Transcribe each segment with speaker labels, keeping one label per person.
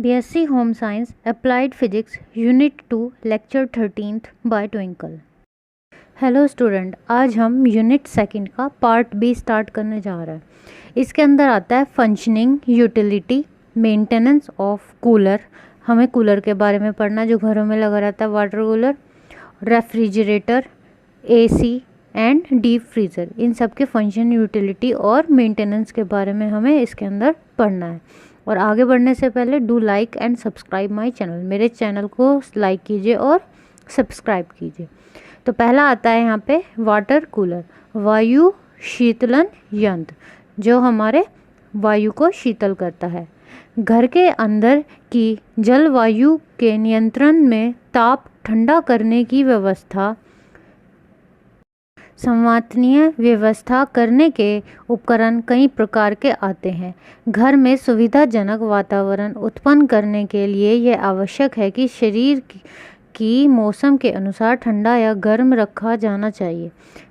Speaker 1: BSc Home Science Applied Physics Unit 2 Lecture 13th by Twinkle। Hello student, आज हम unit second का part B start करने जा रहे हैं। इसके अंदर आता है functioning, utility, maintenance of cooler. हमें कूलर के बारे में पढ़ना जो घरों में लगा रहता है, water cooler, refrigerator, AC and deep freezer. इन सब के फंक्शन, यूटिलिटी और मेंटेनेंस के बारे में हमें इसके अंदर पढ़ना है। और आगे बढ़ने से पहले do like and subscribe my channel. मेरे चैनल को लाइक कीजिए और सब्सक्राइब कीजिए। तो पहला आता है यहाँ पे वाटर कूलर, वायु शीतलन यंत्र, जो हमारे वायु को शीतल करता है। घर के अंदर की जलवायु के नियंत्रण में ताप ठंडा करने की व्यवस्था, संवातनीय व्यवस्था करने के उपकरण कई प्रकार के आते हैं। घर में सुविधाजनक वातावरण उत्पन्न करने के लिए यह आवश्यक है कि शरीर की मौसम के अनुसार ठंडा या गर्म रखा जाना चाहिए।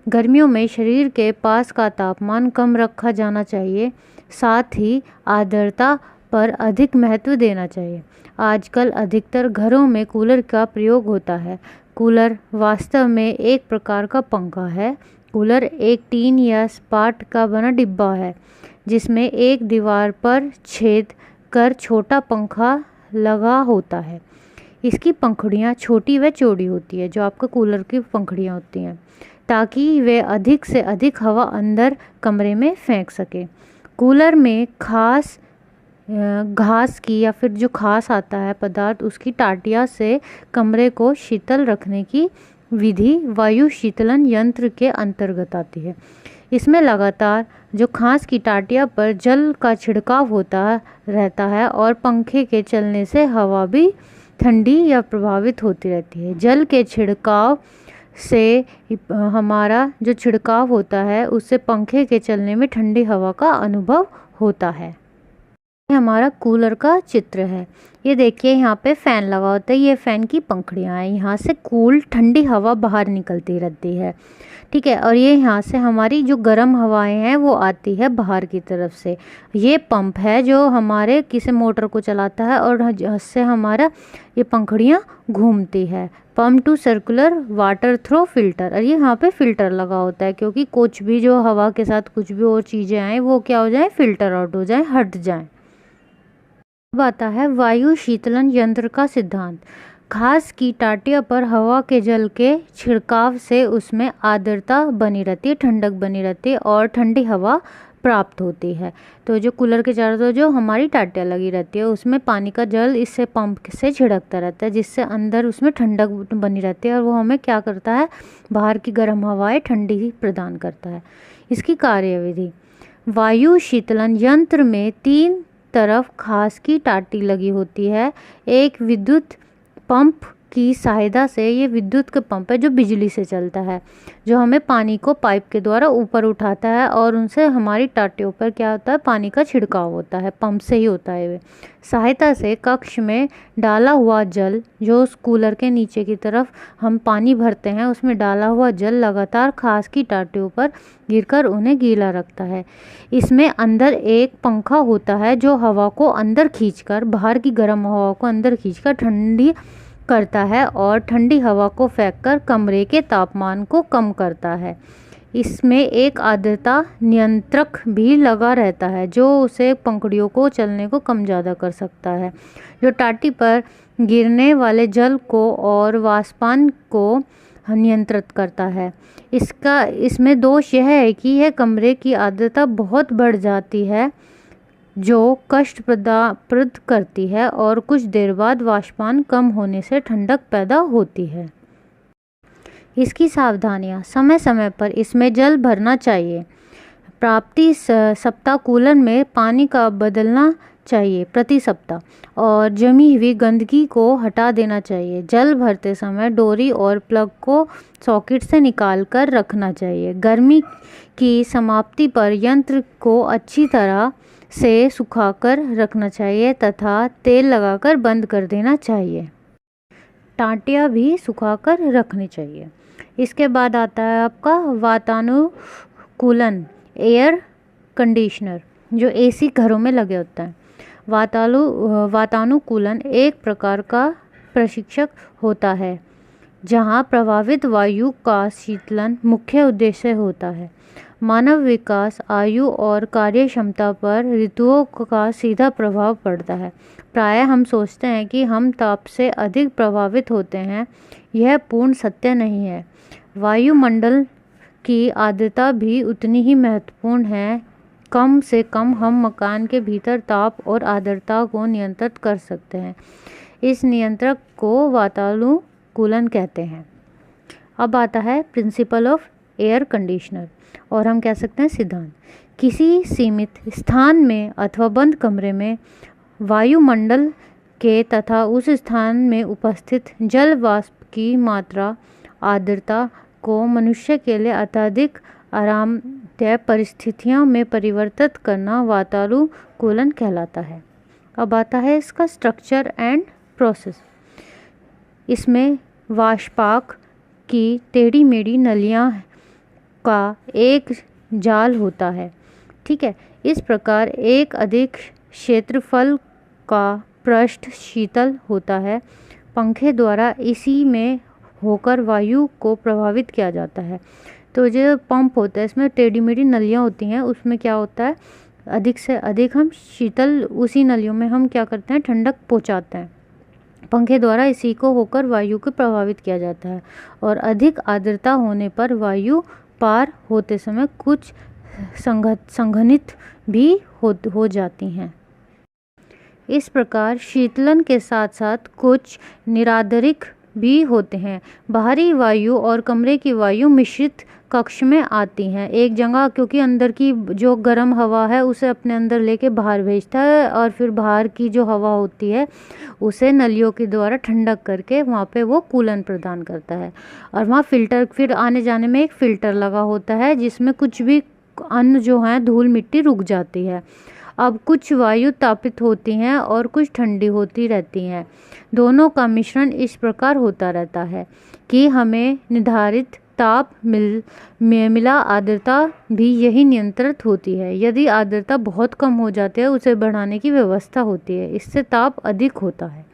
Speaker 1: गर्मियों में शरीर के पास का तापमान कम रखा जाना चाहिए, साथ ही आर्द्रता पर अधिक महत्व देना चाहिए। आजकल अधिकतर घरों में कूलर का प्रयोग होता है। कूलर वास्तव में एक प्रकार का पंखा है। कूलर एक टीन या स्पाट का बना डिब्बा है जिसमें एक दीवार पर छेद कर छोटा पंखा लगा होता है। इसकी पंखुड़ियाँ छोटी व चौड़ी होती है, जो आपका कूलर की पंखुड़ियाँ होती हैं, ताकि वे अधिक से अधिक हवा अंदर कमरे में फेंक सके। कूलर में घास की या फिर जो खास आता है पदार्थ, उसकी टाटिया से कमरे को शीतल रखने की विधि वायु शीतलन यंत्र के अंतर्गत आती है। इसमें लगातार जो खास की टाटिया पर जल का छिड़काव होता रहता है और पंखे के चलने से हवा भी ठंडी या प्रभावित होती रहती है। जल के छिड़काव से हमारा जो छिड़काव होता है उससे पंखे के चलने में ठंडी हवा का अनुभव होता है। हमारा कूलर का चित्र है। ये देखिए, यहाँ पे फैन लगा होता है। ये फैन की पंखुड़ियाँ हैं, यहाँ से कूल ठंडी हवा बाहर निकलती रहती है, ठीक है। और ये यहाँ से हमारी जो गर्म हवाएं हैं वो आती है बाहर की तरफ से। ये पंप है जो हमारे किसी मोटर को चलाता है और जिससे हमारा ये पंखुड़ियाँ घूमती है। Pump to circular water through filter. और ये यहाँ पे फिल्टर लगा होता है, क्योंकि कुछ भी जो हवा के साथ कुछ भी और चीज़ें आएँ वो क्या हो जाए, फिल्टर आउट हो जाए, हट जाएँ। अब आता है वायु शीतलन यंत्र का सिद्धांत। घास की टाटिया पर हवा के जल के छिड़काव से उसमें आर्द्रता बनी रहती है, ठंडक बनी रहती है और ठंडी हवा प्राप्त होती है। तो जो कूलर के चारों तरफ जो हमारी टाटिया लगी रहती है उसमें पानी का जल इससे पंप से छिड़कता रहता है, जिससे अंदर उसमें ठंडक बनी रहती है और वो हमें क्या करता है, बाहर की गर्म हवाएं ठंडी ही प्रदान करता है। इसकी कार्यविधि, वायु शीतलन यंत्र में 3 तरफ घास की टाटी लगी होती है। एक विद्युत पंप की सहायता से, ये विद्युत का पंप है जो बिजली से चलता है, जो हमें पानी को पाइप के द्वारा ऊपर उठाता है और उनसे हमारी टाटियों पर क्या होता है, पानी का छिड़काव होता है, पंप से ही होता है। वे सहायता से कक्ष में डाला हुआ जल, जो उस कूलर के नीचे की तरफ हम पानी भरते हैं, उसमें डाला हुआ जल लगातार घास की टाटियों पर गिरकर उन्हें गीला रखता है। इसमें अंदर एक पंखा होता है जो हवा को अंदर खींचकर, बाहर की गर्म हवा को अंदर खींचकर ठंडी करता है और ठंडी हवा को फेंककर कमरे के तापमान को कम करता है। इसमें एक आर्द्रता नियंत्रक भी लगा रहता है जो उसे पंखुड़ियों को चलने को कम ज़्यादा कर सकता है, जो टाटी पर गिरने वाले जल को और वाष्पान को नियंत्रित करता है। इसमें दोष यह है कि यह कमरे की आर्द्रता बहुत बढ़ जाती है, जो कष्ट प्रद करती है और कुछ देर बाद वाष्पान कम होने से ठंडक पैदा होती है। इसकी सावधानियां, समय समय पर इसमें जल भरना चाहिए। प्रति सप्ताह कूलर में पानी का बदलना चाहिए प्रति सप्ताह, और जमी हुई गंदगी को हटा देना चाहिए। जल भरते समय डोरी और प्लग को सॉकेट से निकाल कर रखना चाहिए। गर्मी की समाप्ति पर यंत्र को अच्छी तरह से सुखाकर रखना चाहिए तथा तेल लगाकर बंद कर देना चाहिए। टाटियाँ भी सुखाकर रखनी चाहिए। इसके बाद आता है आपका वातानुकूलन, एयर कंडीशनर, जो AC घरों में लगे होता है। वातानुकूलन एक प्रकार का प्रशिक्षक होता है जहां प्रभावित वायु का शीतलन मुख्य उद्देश्य होता है। मानव विकास, आयु और कार्य क्षमता पर ऋतुओं का सीधा प्रभाव पड़ता है। प्रायः हम सोचते हैं कि हम ताप से अधिक प्रभावित होते हैं। यह पूर्ण सत्य नहीं है। वायुमंडल की आर्द्रता भी उतनी ही महत्वपूर्ण है। कम से कम हम मकान के भीतर ताप और आर्द्रता को नियंत्रित कर सकते हैं। इस नियंत्रक को वातानुकूलन कहते हैं। अब आता है प्रिंसिपल ऑफ एयर कंडीशनर, और हम कह सकते हैं सिद्धांत। किसी सीमित स्थान में अथवा बंद कमरे में वायुमंडल के तथा उस स्थान में उपस्थित जल वाष्प की मात्रा, आर्द्रता को मनुष्य के लिए अत्यधिक आरामदायक परिस्थितियों में परिवर्तित करना वातानुकूलन कहलाता है। अब आता है इसका स्ट्रक्चर एंड प्रोसेस। इसमें वाष्पाक की टेढ़ी मेढ़ी नलियां का एक जाल होता है। ठीक है, इस प्रकार एक अधिक क्षेत्रफल का पृष्ठ शीतल होता है। पंखे द्वारा इसी में होकर वायु को प्रभावित किया जाता है। तो जो पंप होता है इसमें टेढ़ी मेढ़ी नलियाँ होती हैं, उसमें क्या होता है, अधिक से अधिक हम शीतल उसी नलियों में हम क्या करते हैं, ठंडक पहुंचाते हैं। पंखे द्वारा इसी को होकर वायु को प्रभावित किया जाता है। और अधिक आर्द्रता होने पर वायु पार होते समय कुछ संघनित भी हो जाती हैं। इस प्रकार शीतलन के साथ साथ कुछ निरार्द्रक भी होते हैं। बाहरी वायु और कमरे की वायु मिश्रित कक्ष में आती हैं। एक जगह, क्योंकि अंदर की जो गर्म हवा है उसे अपने अंदर लेके बाहर भेजता है, और फिर बाहर की जो हवा होती है उसे नलियों के द्वारा ठंडक करके वहाँ पे वो कूलन प्रदान करता है। और वहाँ फिल्टर, फिर आने जाने में एक फ़िल्टर लगा होता है जिसमें कुछ भी अन्न जो है धूल मिट्टी रुक जाती है। अब कुछ वायु तापित होती हैं और कुछ ठंडी होती रहती हैं। दोनों का मिश्रण इस प्रकार होता रहता है कि हमें निर्धारित ताप मिला। आर्द्रता भी यही नियंत्रित होती है। यदि आर्द्रता बहुत कम हो जाती है उसे बढ़ाने की व्यवस्था होती है, इससे ताप अधिक होता है।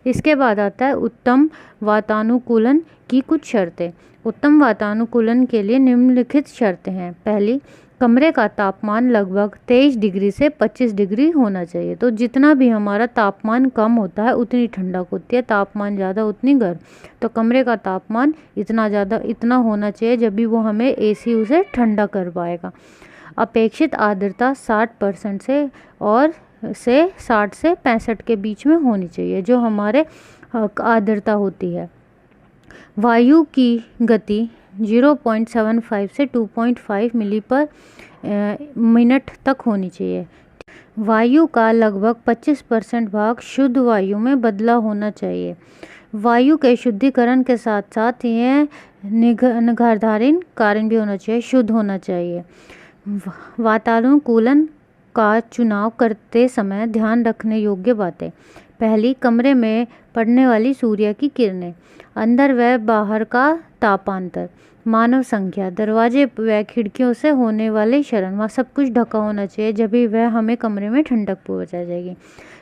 Speaker 1: इसके बाद आता है उत्तम वातानुकूलन की कुछ शर्तें। उत्तम वातानुकूलन के लिए निम्नलिखित शर्तें हैं। पहली, कमरे का तापमान लगभग 23 डिग्री से 25 डिग्री होना चाहिए। तो जितना भी हमारा तापमान कम होता है उतनी ठंडक होती है, तापमान ज़्यादा उतनी गर्म। तो कमरे का तापमान इतना होना चाहिए जब भी वो हमें एसी उसे ठंडा कर पाएगा। अपेक्षित आर्द्रता 60% से 60 से 65 के बीच में होनी चाहिए, जो हमारे आर्द्रता होती है। वायु की गति 0.75 से 2.5 मिली पर मिनट तक होनी चाहिए। वायु का लगभग 25% भाग शुद्ध वायु में बदला होना चाहिए। वायु के शुद्धिकरण के साथ साथ यह निर्धारण कारण भी होना चाहिए, शुद्ध होना चाहिए। वातानुकूलन का चुनाव करते समय ध्यान रखने योग्य बातें। पहली, कमरे में पड़ने वाली सूर्य की किरणें, अंदर व बाहर का तापांतर, मानव संख्या, दरवाजे व खिड़कियों से होने वाले क्षरण, वह सब कुछ ढका होना चाहिए, जब भी वह हमें कमरे में ठंडक पहुंचा जाएगी।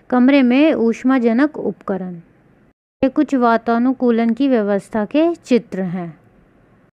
Speaker 1: कमरे में ऊष्माजनक उपकरण। ये कुछ वातानुकूलन की व्यवस्था के चित्र हैं।